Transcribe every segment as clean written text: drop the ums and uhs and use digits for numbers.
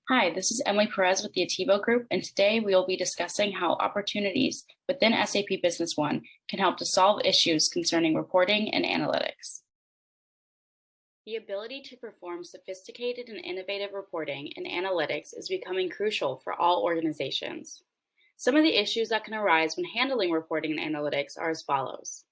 Hi, this is Emily Perez with the Attivo Group, and today we will be discussing how opportunities within SAP Business One can help to solve issues concerning reporting and analytics. The ability to perform sophisticated and innovative reporting and analytics is becoming crucial for all organizations. Some of the issues that can arise when handling reporting and analytics are as follows.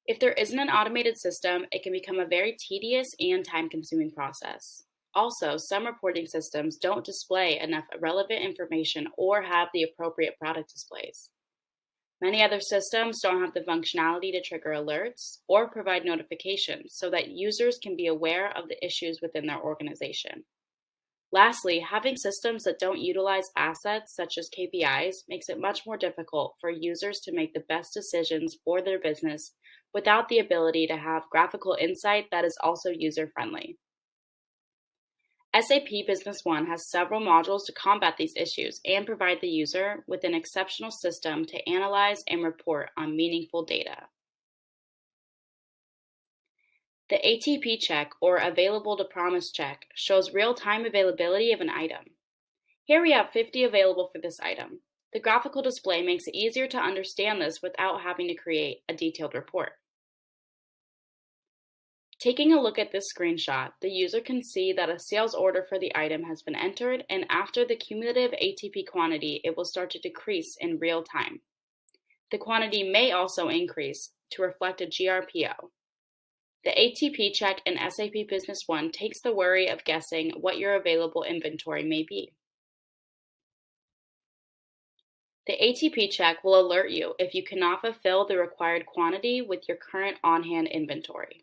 If there isn't an automated system, it can become a very tedious and time-consuming process. Also, some reporting systems don't display enough relevant information or have the appropriate product displays. Many other systems don't have the functionality to trigger alerts or provide notifications so that users can be aware of the issues within their organization. Lastly, having systems that don't utilize assets such as KPIs makes it much more difficult for users to make the best decisions for their business without the ability to have graphical insight that is also user-friendly. SAP Business One has several modules to combat these issues and provide the user with an exceptional system to analyze and report on meaningful data. The ATP check, or Available to Promise check, shows real-time availability of an item. Here we have 50 available for this item. The graphical display makes it easier to understand this without having to create a detailed report. Taking a look at this screenshot, the user can see that a sales order for the item has been entered, and after the cumulative ATP quantity, it will start to decrease in real time. The quantity may also increase to reflect a GRPO. The ATP check in SAP Business One takes the worry of guessing what your available inventory may be. The ATP check will alert you if you cannot fulfill the required quantity with your current on-hand inventory.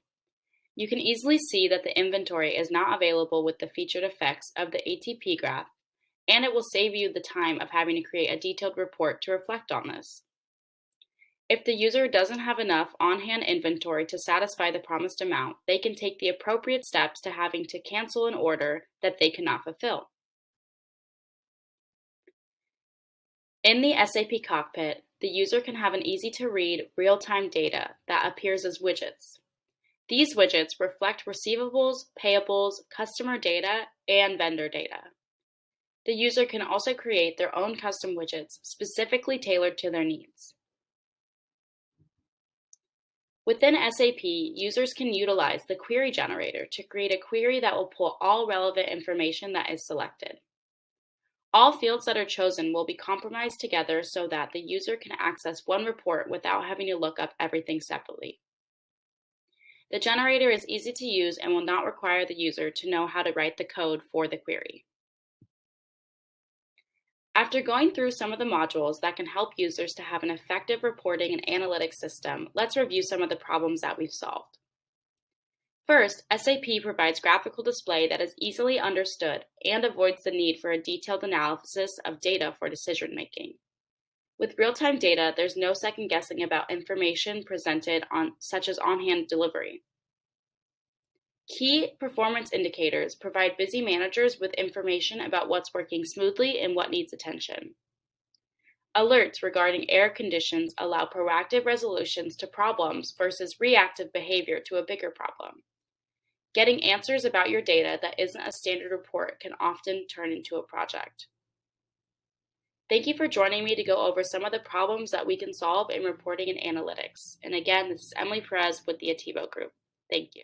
You can easily see that the inventory is not available with the featured effects of the ATP graph, and it will save you the time of having to create a detailed report to reflect on this. If the user doesn't have enough on-hand inventory to satisfy the promised amount, they can take the appropriate steps to having to cancel an order that they cannot fulfill. In the SAP cockpit, the user can have an easy-to-read, real-time data that appears as widgets. These widgets reflect receivables, payables, customer data, and vendor data. The user can also create their own custom widgets specifically tailored to their needs. Within SAP, users can utilize the query generator to create a query that will pull all relevant information that is selected. All fields that are chosen will be compromised together so that the user can access one report without having to look up everything separately. The generator is easy to use and will not require the user to know how to write the code for the query. After going through some of the modules that can help users to have an effective reporting and analytics system, let's review some of the problems that we've solved. First, SAP provides graphical display that is easily understood and avoids the need for a detailed analysis of data for decision making. With real-time data, there's no second guessing about information presented such as on-hand delivery. Key performance indicators provide busy managers with information about what's working smoothly and what needs attention. Alerts regarding error conditions allow proactive resolutions to problems versus reactive behavior to a bigger problem. Getting answers about your data that isn't a standard report can often turn into a project. Thank you for joining me to go over some of the problems that we can solve in reporting and analytics. And again, this is Emily Perez with the Attivo Group. Thank you.